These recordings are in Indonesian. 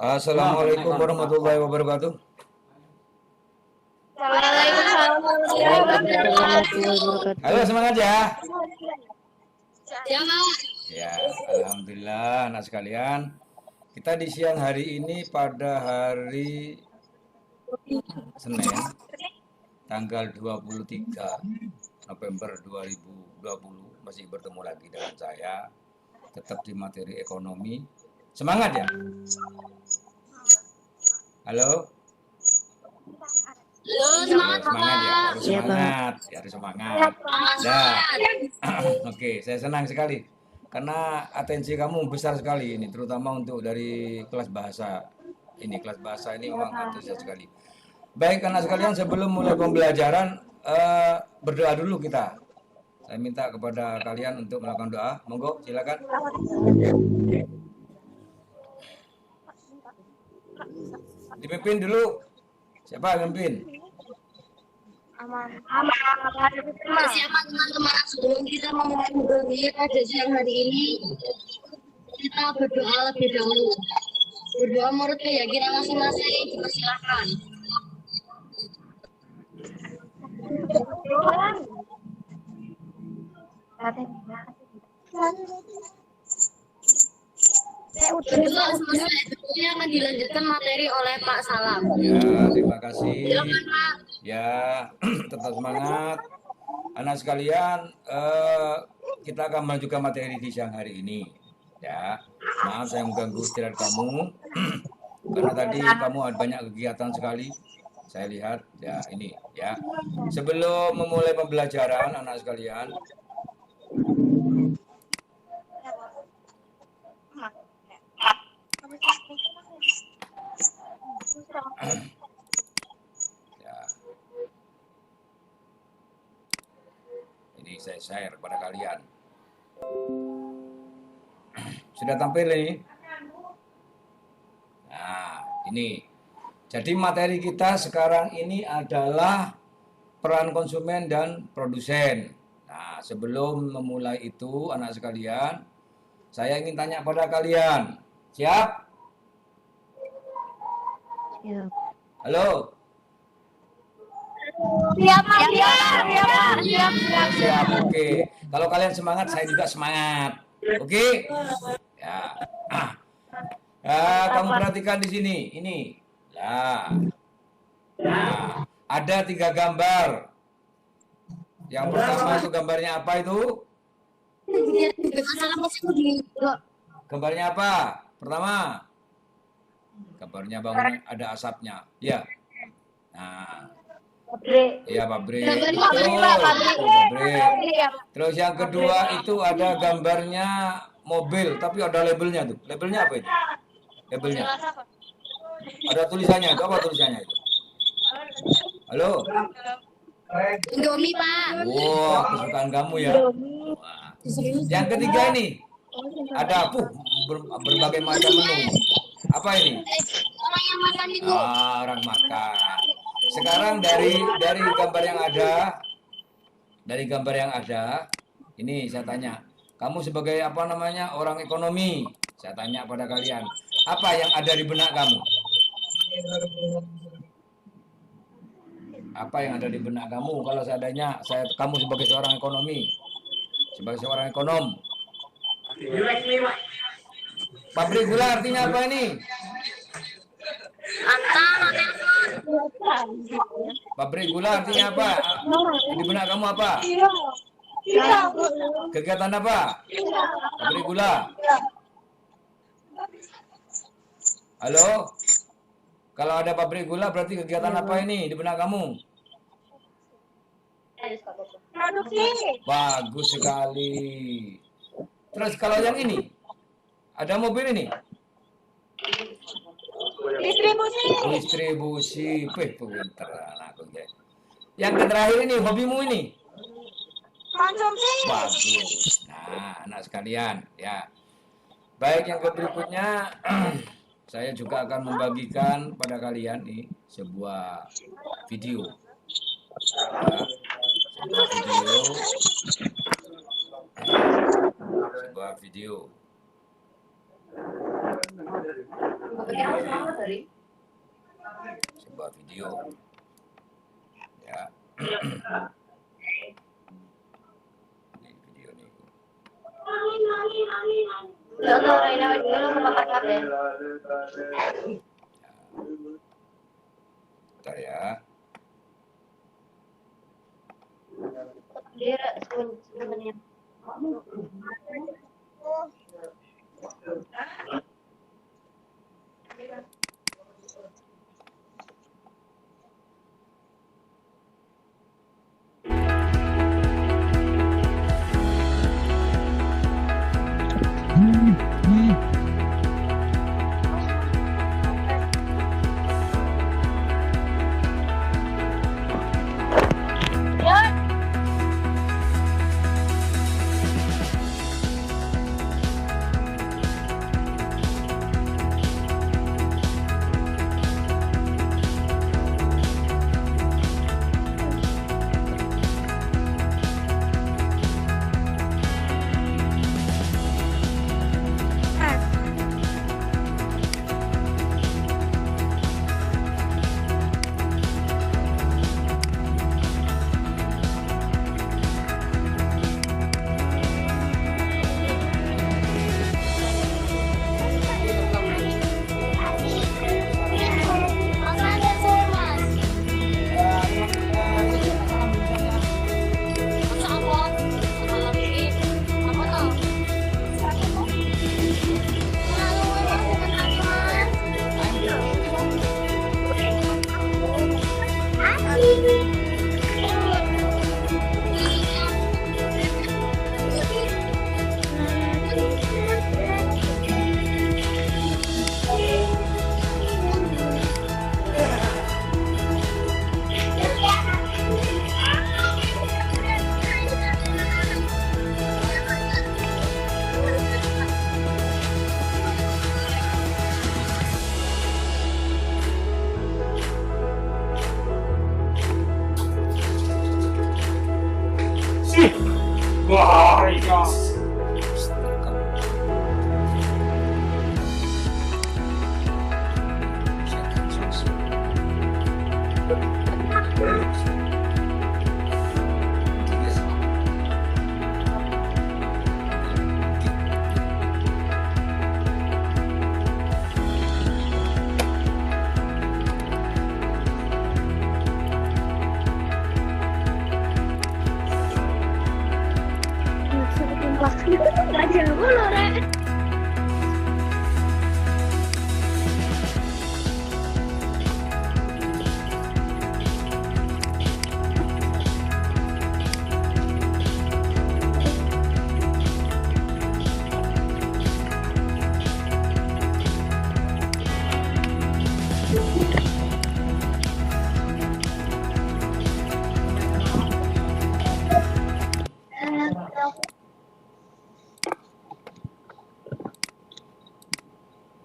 Assalamualaikum warahmatullahi wabarakatuh. Waalaikumsalam warahmatullahi wabarakatuh. Halo, semangat ya. Ya, Mas. Ya, alhamdulillah anak sekalian. Kita di siang hari ini pada hari Senin tanggal 23 November 2020 masih bertemu lagi dengan saya tetap di materi ekonomi. Semangat ya. Halo. Semangat, Semangat ya, harus Iya, semangat, ya, harus semangat. Dah. Oke, saya senang sekali karena atensi kamu besar sekali ini, terutama untuk dari kelas bahasa ini. Kelas bahasa ini memang antusias sekali. Baik anak sekalian, sebelum mulai pembelajaran berdoa dulu kita. Saya minta kepada kalian untuk melakukan doa. Monggo, silakan. Dipimpin dulu. Siapa yang mimpin? Persiapan teman-teman, sebelum kita memulai ngobrol pada siang hari ini, kita berdoa lebih dahulu. Berdoa menurut keyakinan masing-masing, dipersilakan. Berdoa selesai, berikutnya akan dilanjutkan materi oleh Pak Salam. Ya, terima kasih. Silakan, Pak. Ya, tetap semangat. Anak sekalian, kita akan melanjutkan materi di siang hari ini. Ya, maaf saya mengganggu istirahat kamu. Karena tadi kamu ada banyak kegiatan sekali. Saya lihat, ya ini ya. Sebelum memulai pembelajaran, anak sekalian, ya, ini saya share kepada kalian. Sudah tampil ini? Nah, ini. Jadi materi kita sekarang ini adalah peran konsumen dan produsen. Nah, sebelum memulai itu, anak sekalian, saya ingin tanya pada kalian. Siap? Siap. Halo? Siap, Mas. Siap. Siap, oke. Kalau kalian semangat, saya juga semangat. Oke? Ya. Kamu perhatikan di sini. Ini. Nah, ada 3 gambar. Yang pertama itu gambarnya apa itu? Gambarnya apa? Pertama. Gambarnya bangunan ada asapnya. Ya. Nah. Iya, pabrik. Pabrik. Terus yang kedua itu ada gambarnya mobil, tapi ada labelnya tuh. Labelnya apa itu? Labelnya. Ada tulisannya. Itu apa tulisannya itu? Halo? Indomie, Pak. Wah, kesukaan kamu ya. Wah. Yang ketiga ini ada berbagai macam menu. Apa ini? Orang yang makan itu. Orang makan. Sekarang dari gambar yang ada, ini saya tanya, kamu sebagai apa namanya orang ekonomi, saya tanya pada kalian, apa yang ada di benak kamu? Apa yang ada di benak kamu kalau seandainya kamu sebagai seorang ekonomi, sebagai seorang ekonom? Pabrik gula artinya apa ini? Pabrik gula artinya apa? Di benak kamu apa? Kegiatan apa? Pabrik gula. Halo? Kalau ada pabrik gula berarti kegiatan apa ini di benak kamu? Produksi. Bagus sekali. Terus kalau yang ini? Ada mobil ini? Distribusi. Pinter anakku ya. Yang terakhir ini hobimu ini? Konsumsi. Bagus. Nah, anak sekalian, ya. Baik, yang berikutnya saya juga akan membagikan pada kalian nih sebuah video. Ya, sebuah video. sebuah video ya. Ini video nih. Bentar ya.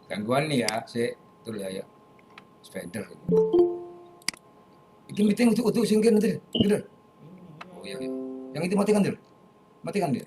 Gangguan nih ya, tuh ya, spider. Ini meeting untuk singkir nanti, gitu. Oh iya, iya. Yang itu matikan dia, matikan dia.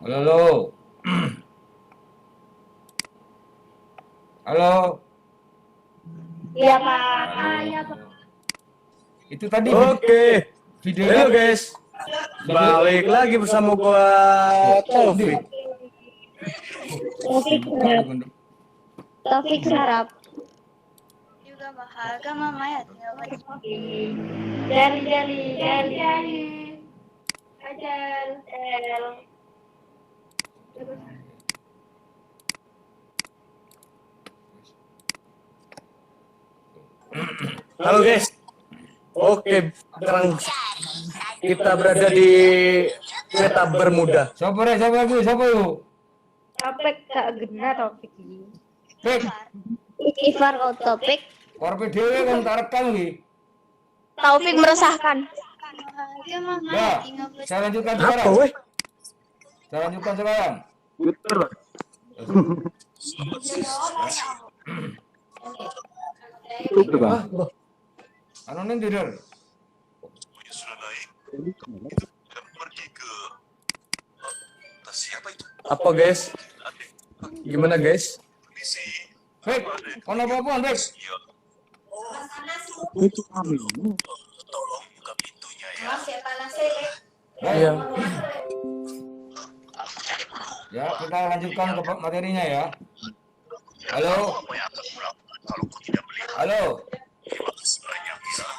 Halo, halo. Halo. Iya, Pak. Halo. Itu tadi Oke. videonya. Halo guys. Balik lagi bersama gua Taufik. Taufik Sarap. Juga bahagia mama ya. Jali. Ajal. Halo guys. Oke, sekarang kita berada di kereta Bermuda. Siapa lagi? Siapa yuk? Topik gak gena topik ini. Pik, Istighfar kau topik. korpe dhewe kan tak rekam iki. Taufik meresahkan. Bahagia mama Ya, tinggal saya lanjutkan Apa sekarang. weh? Saya lanjutkan sekarang. Itu bang. Anu ning tidur. Apa guys? Gimana guys? Pik, kono apa-apaan, Pik? Itu kami. Iya. Ya, kita lanjutkan ke materinya ya. Halo. Halo.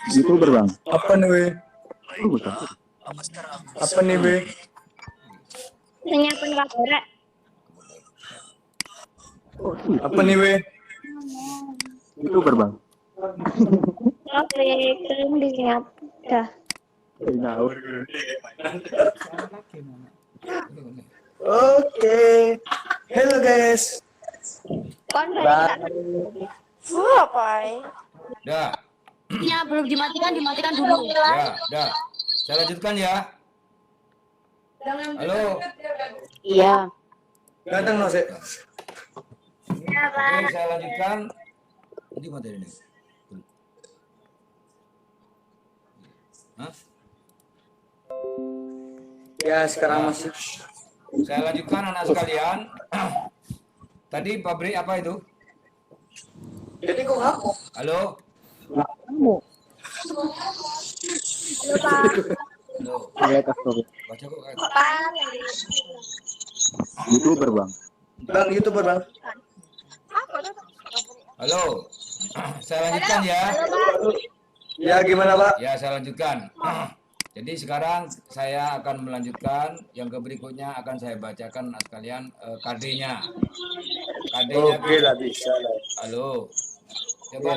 YouTuber bang. Apa nih weh? Apa nih weh? Menyiapkan kamera. Apa nih weh? YouTuber bang. Topik belum disiap. Dah. Ngawur. Oke. Halo guys. Dah. Ya, belum dimatikan dulu. Ya, dah. Saya lanjutkan ya. Halo. Iya. Datang no sih. Oke, saya lanjutkan. Ini materi ini. Hah? Ya sekarang masih. Saya lanjutkan anak sekalian. Tadi pabrik apa itu? Jadi kok aku? Halo? Kamu. Halo? Lihat story. Baca kok kayak YouTuber bang. Bang YouTuber bang. Halo? Saya lanjutkan ya. Ya gimana pak? Ya, saya lanjutkan. Jadi sekarang saya akan melanjutkan yang ke berikutnya akan saya bacakan anak sekalian KD-nya. KD-nya. Oke lah bisa lah. Halo. Coba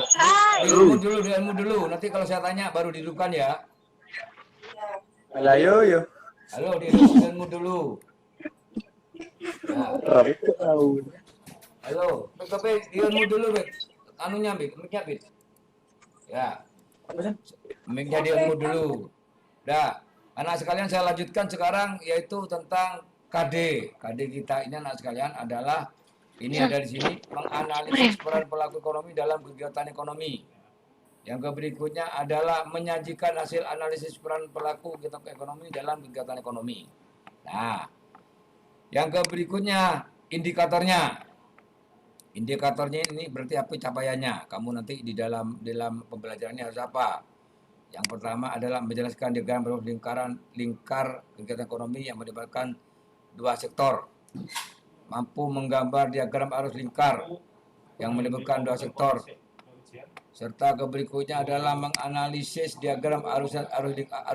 diilmu dulu. Nanti kalau saya tanya baru dihidupkan ya. Halo yo. Halo, diilmu dulu. Nah, Tahu. halo, tapi diilmu dulu, Bek. Anunya, Bek, mic-nya, Bek. Ya, mic-nya diilmu dulu. Dah, anak sekalian saya lanjutkan sekarang yaitu tentang KD. KD kita ini anak sekalian adalah ini ada di sini menganalisis peran pelaku ekonomi dalam kegiatan ekonomi. Yang berikutnya adalah menyajikan hasil analisis peran pelaku kegiatan ekonomi dalam kegiatan ekonomi. Nah, yang berikutnya indikatornya. Indikatornya ini berarti apa capaiannya. Kamu nanti di dalam pembelajarannya harus apa? Yang pertama adalah menjelaskan diagram lingkar kegiatan ekonomi yang melibatkan dua sektor. Mampu menggambar diagram arus lingkar yang melibatkan dua sektor. Serta berikutnya adalah menganalisis diagram arus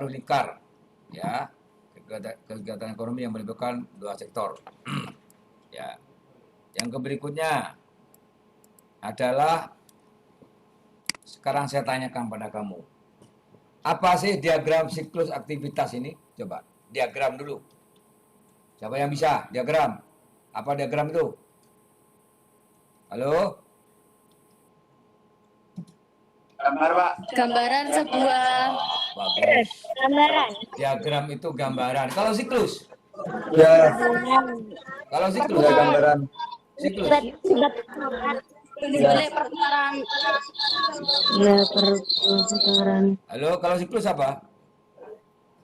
lingkar. Ya, kegiatan ekonomi yang melibatkan dua sektor. Ya. Yang berikutnya adalah sekarang saya tanyakan pada kamu. Apa sih diagram siklus aktivitas ini? Coba, diagram dulu. Siapa yang bisa? Diagram. Apa diagram itu? Halo? Gambar pak. Gambaran sebuah Bagus. gambaran. Diagram itu gambaran. Kalau siklus? Ya. Kalau siklus? Ya gambaran. Siklus. Nilai perputaran. Halo, kalau siklus apa?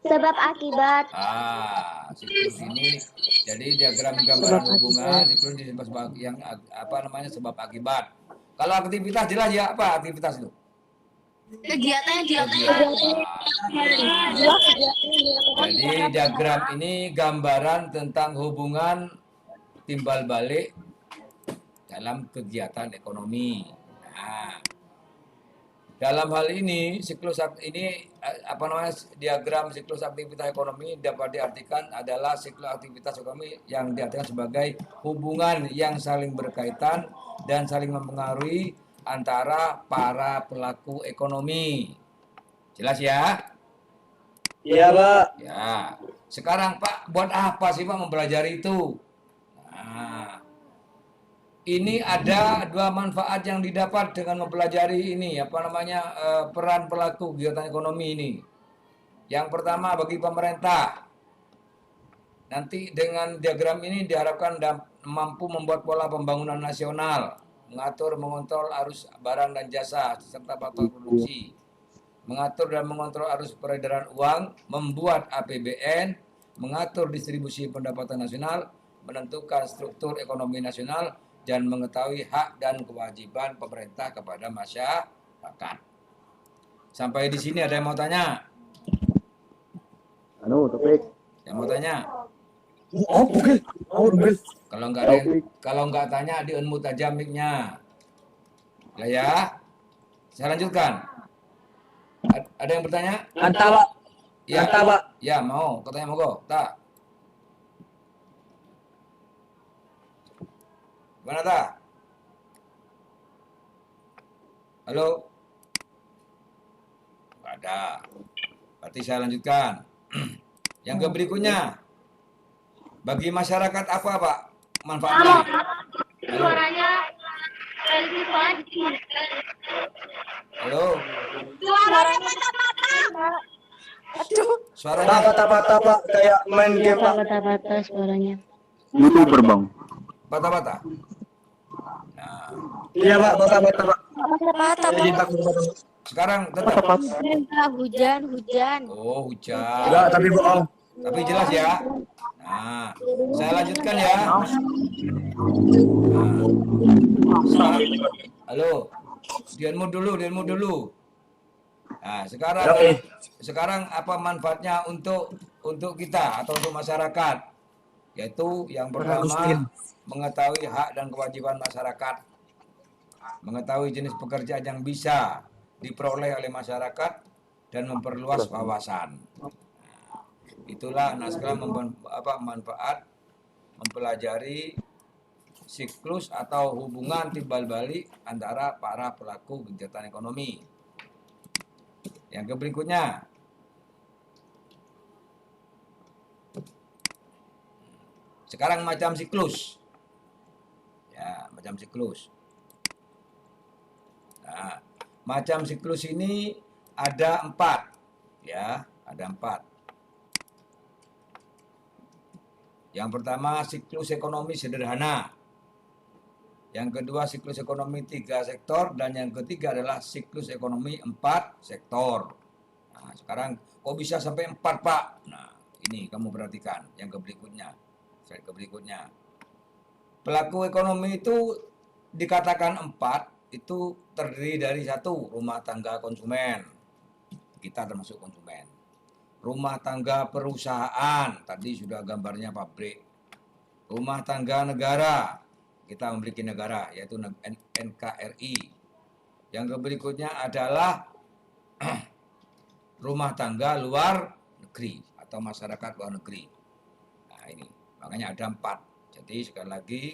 Sebab akibat. Siklus ini jadi diagram gambaran hubungan siklus disebut sebab yang apa namanya sebab akibat. Kalau aktivitas jelas ya apa aktivitas itu? Kegiatan yang Jadi diagram ini gambaran tentang hubungan timbal balik dalam kegiatan ekonomi. Nah, dalam hal ini diagram siklus aktivitas ekonomi dapat diartikan adalah siklus aktivitas ekonomi yang diartikan sebagai hubungan yang saling berkaitan dan saling mempengaruhi antara para pelaku ekonomi. Jelas ya? Iya, Pak. Ya. Sekarang Pak, buat apa sih Pak mempelajari itu? Nah, ini ada dua manfaat yang didapat dengan mempelajari ini, peran pelaku kegiatan ekonomi ini. Yang pertama bagi pemerintah, nanti dengan diagram ini diharapkan mampu membuat pola pembangunan nasional, mengatur, mengontrol arus barang dan jasa, serta faktor produksi, mengatur dan mengontrol arus peredaran uang, membuat APBN, mengatur distribusi pendapatan nasional, menentukan struktur ekonomi nasional, dan mengetahui hak dan kewajiban pemerintah kepada masyarakat. Sampai di sini ada yang mau tanya? Topik. Yang mau tanya? Oke. Kalau nggak tanya di unmute aja mic-nya. Ya. Saya lanjutkan. Ada yang bertanya? Anta, Pak. Ya, Anta, Pak. ya mau. Katanya mau tak? Mana tak? Halo? Nggak ada. Berarti saya lanjutkan. Yang berikutnya. Bagi masyarakat apa Pak manfaatnya? Suaranya Halo? Suaranya patah-patah. Suaranya Pak, patah-patah, Pak. Kayak main game, Pak. Patah-patah suaranya. YouTuber bang. patah-patah. Nah, Iya, Pak. Patah-patah, Pak. Patah-patah. Jadi takut. sekarang tetap. Hujan. Oh, hujan. Enggak, tapi bohong. Tapi jelas ya. Nah, saya lanjutkan ya. Nah, halo. Dianmu dulu. Nah, sekarang apa manfaatnya untuk kita atau untuk masyarakat? Yaitu yang pertama mengetahui hak dan kewajiban masyarakat. Mengetahui jenis pekerjaan yang bisa diperoleh oleh masyarakat dan memperluas wawasan. Itulah naskah manfaat mempelajari siklus atau hubungan timbal balik antara para pelaku kegiatan ekonomi. Yang berikutnya, sekarang macam siklus. Ya, macam siklus. Nah, macam siklus ini ada 4. Ya, ada 4. Yang pertama siklus ekonomi sederhana. Yang kedua siklus ekonomi 3 sektor. Dan yang ketiga adalah siklus ekonomi 4 sektor. Nah, sekarang kok bisa sampai 4 Pak? Nah, ini kamu perhatikan yang berikutnya. Slide berikutnya. Pelaku ekonomi itu dikatakan 4, itu terdiri dari 1, rumah tangga konsumen. Kita termasuk konsumen. Rumah tangga perusahaan, tadi sudah gambarnya pabrik. Rumah tangga negara, kita memiliki negara, yaitu NKRI. Yang berikutnya adalah rumah tangga luar negeri atau masyarakat luar negeri. Nah ini, makanya ada 4. Jadi sekali lagi,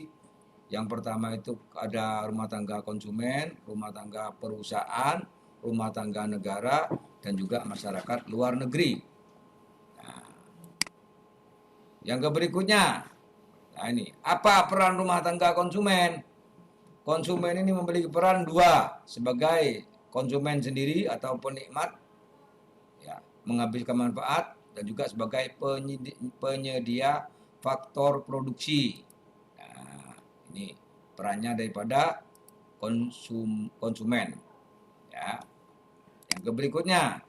yang pertama itu ada rumah tangga konsumen, rumah tangga perusahaan, rumah tangga negara, dan juga masyarakat luar negeri. Yang berikutnya, nah ini, apa peran rumah tangga konsumen? Konsumen ini memiliki peran 2, sebagai konsumen sendiri atau penikmat, ya, menghabiskan manfaat, dan juga sebagai penyedia faktor produksi. Nah, ini perannya daripada konsumen. Ya. Yang berikutnya,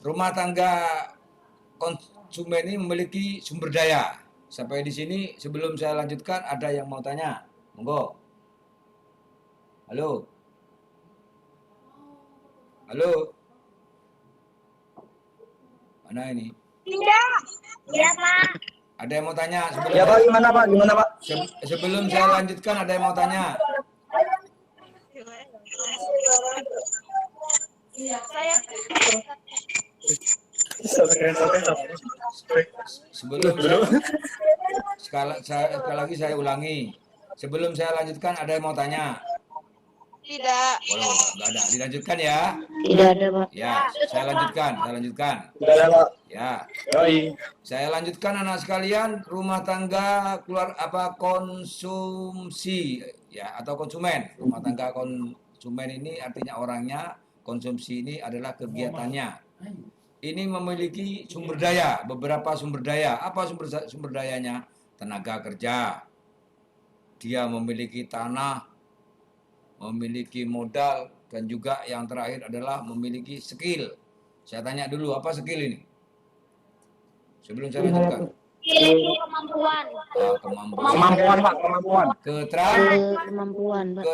rumah tangga konsumen ini memiliki sumber daya. Sampai di sini sebelum saya lanjutkan ada yang mau tanya? Monggo. Halo. Halo. Mana ini? Tidak. Ya, Pak. Ada yang mau tanya sebelum Ya Pak, gimana Pak? Gimana Pak? sebelum saya lanjutkan ada yang mau tanya? Saya Sebelum sekali lagi saya ulangi. Sebelum saya lanjutkan ada yang mau tanya? tidak. Walau nggak ada, dilanjutkan ya. Tidak ada, Pak. Ya, saya lanjutkan. Udah ya Pak. Ya, Yoi. saya lanjutkan anak sekalian, rumah tangga keluar apa konsumsi ya atau konsumen. Rumah tangga konsumen ini artinya orangnya, konsumsi ini adalah kegiatannya. Ini memiliki sumber daya, beberapa sumber daya. Apa sumber dayanya? Tenaga kerja. Dia memiliki tanah, memiliki modal, dan juga yang terakhir adalah memiliki skill. Saya tanya dulu, apa skill ini? Sebelum saya lanjutkan. Itu kemampuan. Kemampuan Pak, kemampuan. Kemampuan, Pak.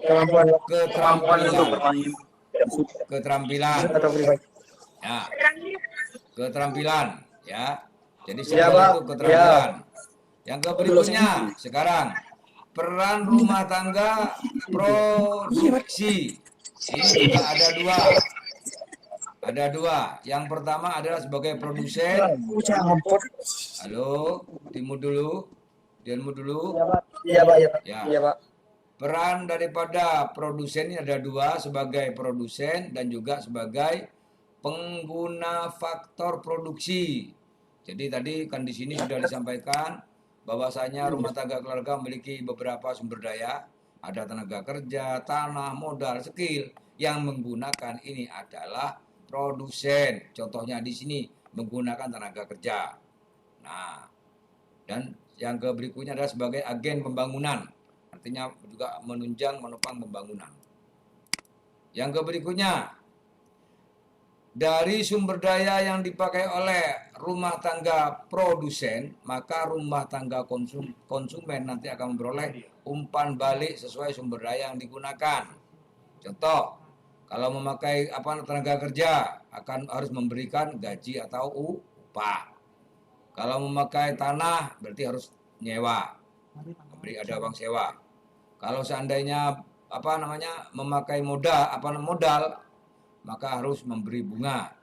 Kemampuan untuk Keterampilan. bermain. Keterampilan. Atau pribadi. Ya, keterampilan. Ya, jadi Ya, skill Pak. itu keterampilan. Yang berikutnya sekarang peran rumah tangga produksi. Ini juga ada dua. Yang pertama adalah sebagai produsen. Halo, dimu dulu. Iya Pak, iya Pak. Ya. Iya Pak. Peran daripada produsen ini ada dua, sebagai produsen dan juga sebagai pengguna faktor produksi. Jadi tadi kan di sini sudah disampaikan bahwasanya rumah tangga keluarga memiliki beberapa sumber daya, ada tenaga kerja, tanah, modal, skill. Yang menggunakan ini adalah produsen. Contohnya di sini menggunakan tenaga kerja. Nah, dan yang berikutnya adalah sebagai agen pembangunan. Artinya juga menunjang menopang pembangunan. Yang berikutnya, dari sumber daya yang dipakai oleh rumah tangga produsen, maka rumah tangga konsumen nanti akan memperoleh umpan balik sesuai sumber daya yang digunakan. Contoh, kalau memakai tenaga kerja akan harus memberikan gaji atau upah. Kalau memakai tanah berarti harus nyewa, ada uang sewa. Kalau seandainya memakai modal maka harus memberi bunga.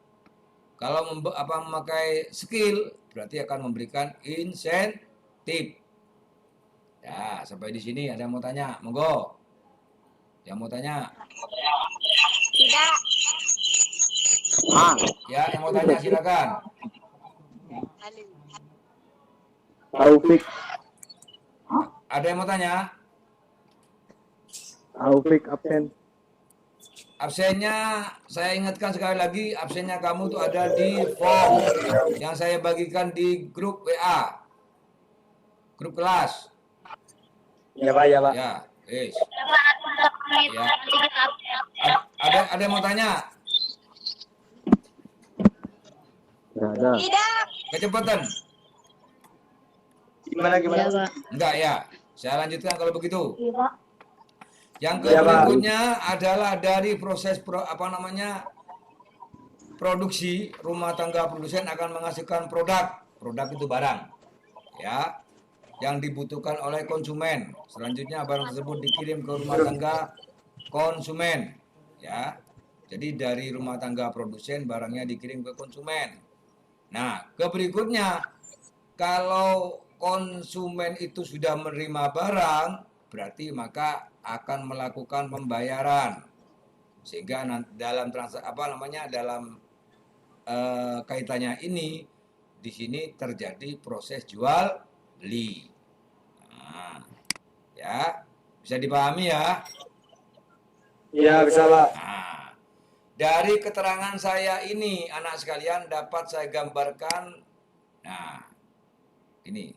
Kalau memakai skill berarti akan memberikan insentif. Ya, sampai di sini ada yang mau tanya? Monggo. Yang mau tanya? Tidak. Ya, yang mau tanya silakan. Taufik. Ada yang mau tanya? Taufik absen. Absennya, saya ingatkan sekali lagi, absennya kamu tuh ada di form yang saya bagikan di grup WA, grup kelas. Iya Pak, iya Pak. Ya, ya. Ada yang mau tanya? Nggak ada. Tidak. Kecepatan? Gimana? Iya, Pak. Enggak ya. Saya lanjutkan kalau begitu. Iya, Pak. Yang Ya, Pak. berikutnya adalah dari proses produksi. Rumah tangga produsen akan menghasilkan produk itu barang, ya, yang dibutuhkan oleh konsumen. Selanjutnya barang tersebut dikirim ke rumah tangga konsumen, ya. Jadi dari rumah tangga produsen barangnya dikirim ke konsumen. Nah, berikutnya kalau konsumen itu sudah menerima barang, berarti maka akan melakukan pembayaran, sehingga dalam kaitannya ini di sini terjadi proses jual beli. Nah, ya, bisa dipahami ya? Iya, bisa Pak. Nah, dari keterangan saya ini anak sekalian dapat saya gambarkan. Nah, ini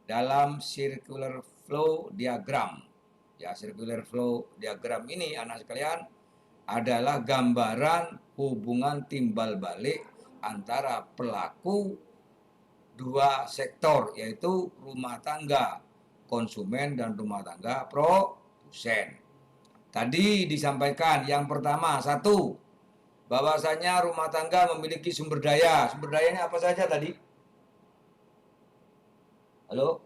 dalam circular flow diagram. Ya, circular flow diagram ini anak sekalian adalah gambaran hubungan timbal balik antara pelaku dua sektor, yaitu rumah tangga konsumen dan rumah tangga produsen. Tadi disampaikan yang pertama, satu, bahwasanya rumah tangga memiliki sumber daya. Sumber dayanya apa saja tadi? Halo?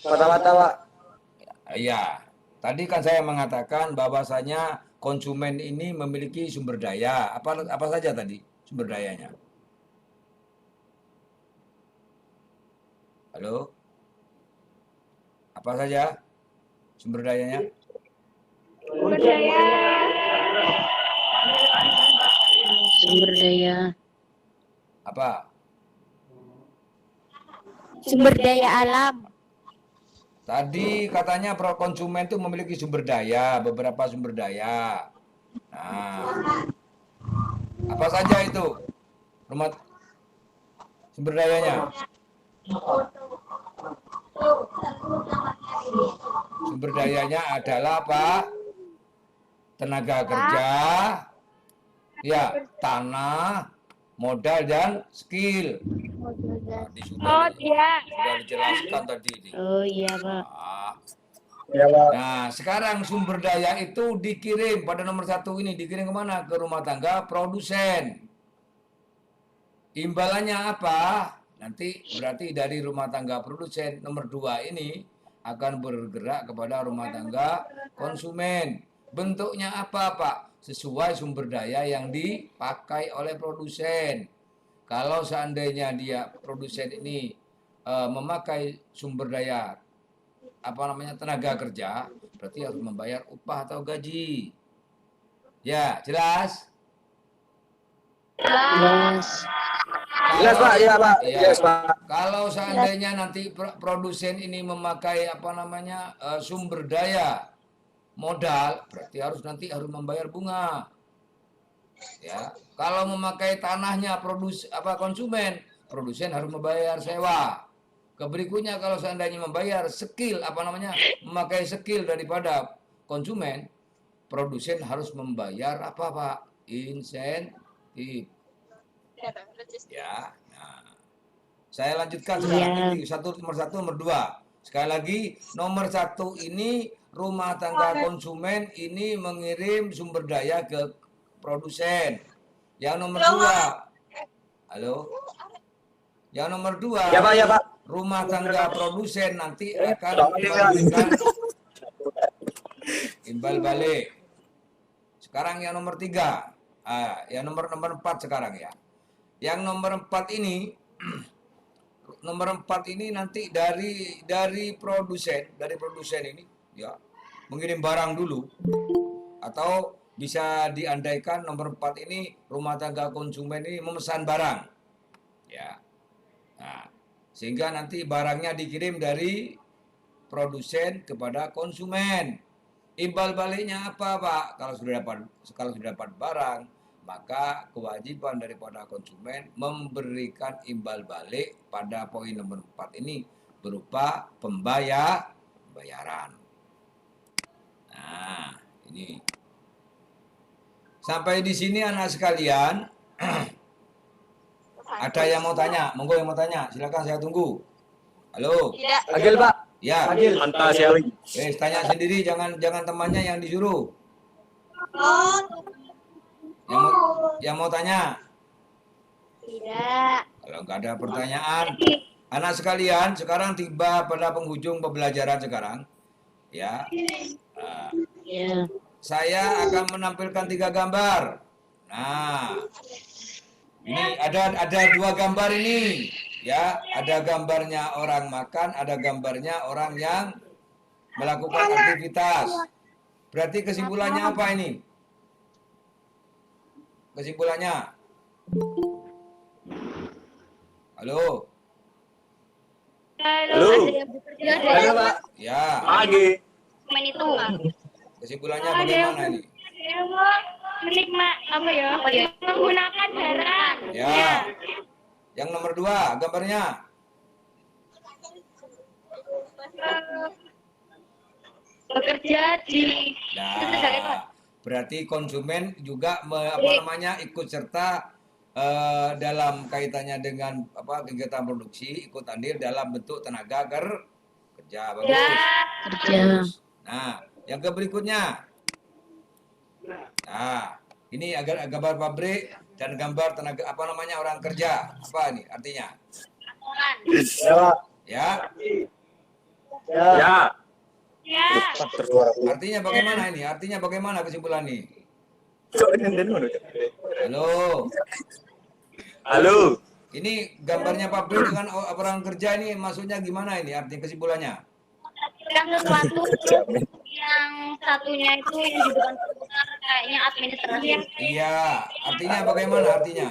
Tawa-tawa. Iya, tadi kan saya mengatakan bahwasanya konsumen ini memiliki sumber daya. Apa saja tadi sumber dayanya? Halo? Apa saja sumber dayanya? Sumber daya. Sumber daya. Apa? Sumber daya alam. Tadi katanya konsumen itu memiliki sumber daya, beberapa sumber daya. Nah, apa saja itu? Rumah sumber dayanya? Sumber dayanya adalah apa? Tenaga kerja, ya, tanah, modal dan skill. Tadi sudah dijelaskan tadi. Oh iya, Pak. Nah, sekarang sumber daya itu dikirim pada nomor 1 ini, dikirim kemana? Ke rumah tangga produsen. Imbalannya apa? Nanti berarti dari rumah tangga produsen nomor 2 ini akan bergerak kepada rumah tangga konsumen. Bentuknya apa, Pak? Sesuai sumber daya yang dipakai oleh produsen. Kalau seandainya dia produsen ini memakai sumber daya tenaga kerja, berarti harus membayar upah atau gaji. Ya, jelas? Jelas. Jelas, Pak. Ya, Pak. Ya, Jelas, Pak. kalau seandainya nanti produsen ini memakai sumber daya modal, berarti harus membayar bunga. Ya, kalau memakai tanahnya konsumen, produsen harus membayar sewa. Berikutnya kalau seandainya membayar memakai skill daripada konsumen, produsen harus membayar apa, Pak? Insentif. Ya. Nah, saya lanjutkan sekarang ini nomor 1, nomor 2. Sekali lagi, nomor 1 ini rumah tangga konsumen ini mengirim sumber daya ke produsen. Yang nomor 2, halo? Yang nomor 2, Ya, Pak, ya, Pak. rumah tangga produsen nanti akan memberikan imbal balik. Sekarang yang nomor 3, yang nomor 4 sekarang ya. Yang nomor 4 ini, nanti dari produsen ini ya mengirim barang dulu, atau bisa diandaikan nomor 4 ini rumah tangga konsumen ini memesan barang. Ya. Nah, sehingga nanti barangnya dikirim dari produsen kepada konsumen. Imbal baliknya apa, Pak? Kalau sudah dapat barang, maka kewajiban daripada konsumen memberikan imbal balik pada poin nomor 4 ini berupa pembayaran. Nah, ini. Sampai di sini anak sekalian, ada yang mau tanya? Monggo yang mau tanya, silakan, saya tunggu. Halo. Tidak. Agil, Pak. Ya. Agil. Mantap sekali. Tanya sendiri, jangan temannya yang disuruh. Yang mau tanya? Tidak. Kalau nggak ada pertanyaan, anak sekalian, sekarang tiba pada penghujung pembelajaran sekarang. Ya. Ya. Saya akan menampilkan 3 gambar. Nah, ini ada 2 gambar ini. Ya, ada gambarnya orang makan, ada gambarnya orang yang melakukan aktivitas. Berarti kesimpulannya apa ini? Kesimpulannya? Halo? Halo. Halo, Pak. Ya. Pagi. Main itu. Kesimpulannya bagaimana ini? Menggunakan barang. Ya. Yang nomor 2, gambarnya. bekerja di Nah, berarti konsumen juga ikut serta dalam kaitannya dengan kegiatan produksi, ikut andil dalam bentuk tenaga kerja. Bagus. Bagus. Nah, yang berikutnya. Nah, ini agar gambar pabrik dan gambar tenaga orang kerja. Apa ini artinya? Ya. Artinya bagaimana ini? Artinya bagaimana kesimpulan ini? Halo. Ini gambarnya pabrik dengan orang kerja ini maksudnya gimana ini? Artinya kesimpulannya? Kan sesuatu yang satunya itu yang di depan komputer kayaknya administrasi. Iya, artinya bagaimana artinya?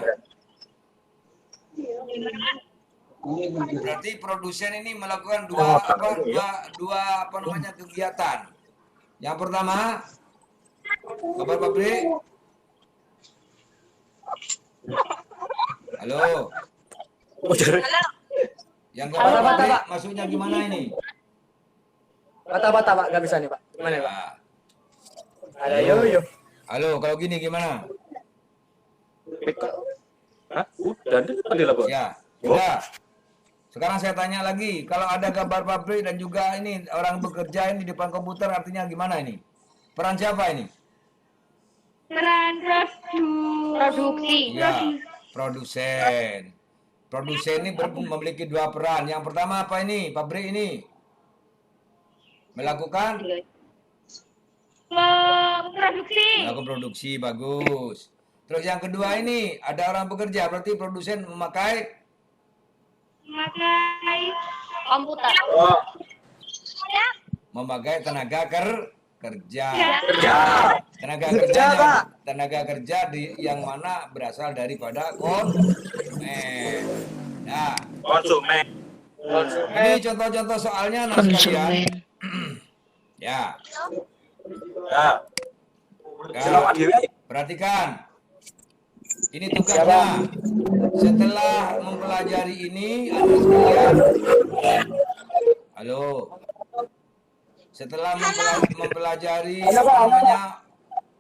Berarti produsen ini melakukan dua kegiatan. Yang pertama, gambar pabrik. Halo. Yang gambar pabrik maksudnya gimana ini? Bata-bata Pak, nggak bisa nih Pak. Gimana Pak? Ada yo. Halo, kalau gini gimana? Hah? Udah tadi lah Pak. Ya, sudah. Sekarang saya tanya lagi, kalau ada gambar pabrik dan juga ini orang bekerja ini di depan komputer artinya gimana ini? Peran siapa ini? Peran produksi. Ya, produsen. Produsen ini memiliki dua peran. Yang pertama apa ini? Pabrik ini melakukan produksi, bagus. Terus yang kedua ini ada orang bekerja, berarti produsen memakai komputer. Memakai tenaga kerja. Tenaga kerja yang mana berasal daripada konsumen. Nah, konsumen. Ini contoh-contoh soalnya sekalian. Ya. Perhatikan. Ini tugasnya. Setelah mempelajari ini, Anda sekalian. Halo. Setelah mempelajari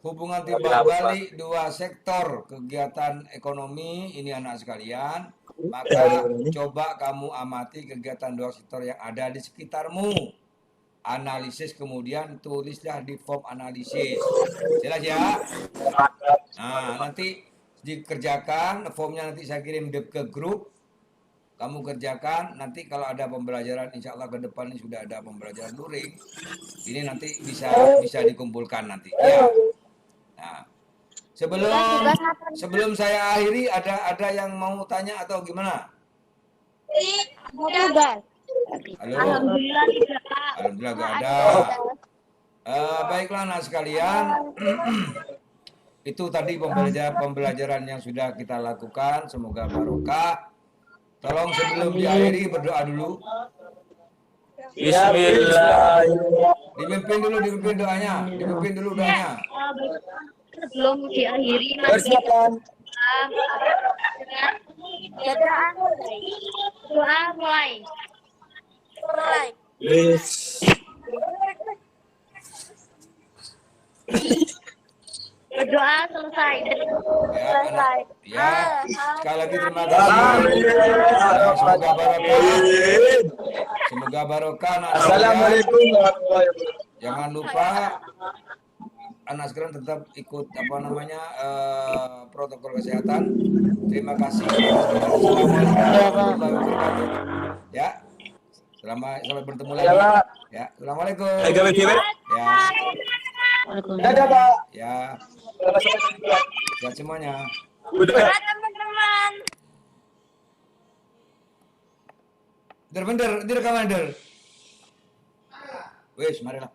hubungan timbal balik dua sektor kegiatan ekonomi ini anak sekalian, maka coba kamu amati kegiatan dua sektor yang ada di sekitarmu. Analisis, kemudian tulislah di form analisis. Jelas ya? Nah, nanti dikerjakan, formnya nanti saya kirim ke grup. Kamu kerjakan, nanti kalau ada pembelajaran, insya Allah ke depan ini sudah ada pembelajaran luring. Ini nanti bisa dikumpulkan nanti. Ya. Nah, sebelum saya akhiri, ada yang mau tanya atau gimana? Halo. Alhamdulillah gak ada. Baiklah anak sekalian. Itu tadi pembelajaran yang sudah kita lakukan. Semoga barokah. Tolong sebelum diakhiri berdoa dulu. Bismillah. Dipimpin doanya. Dipimpin dulu doanya. Sebelum diakhiri Persiapan. Doa mulai. Berdoa selesai. Ya, sekali lagi terima kasih. Semoga barokah. Semoga barokah. Assalamualaikum warahmatullahi wabarakatuh. Jangan lupa anak sekalian tetap ikut protokol kesehatan. Terima kasih. Assalamualaikum warahmatullahi wabarakatuh. Ya. Sampai bertemu lagi. Ya, assalamualaikum. Ya. Dadah Pak. Ya. Sehat semuanya. Teman-teman. Direkam. Wes, marilah.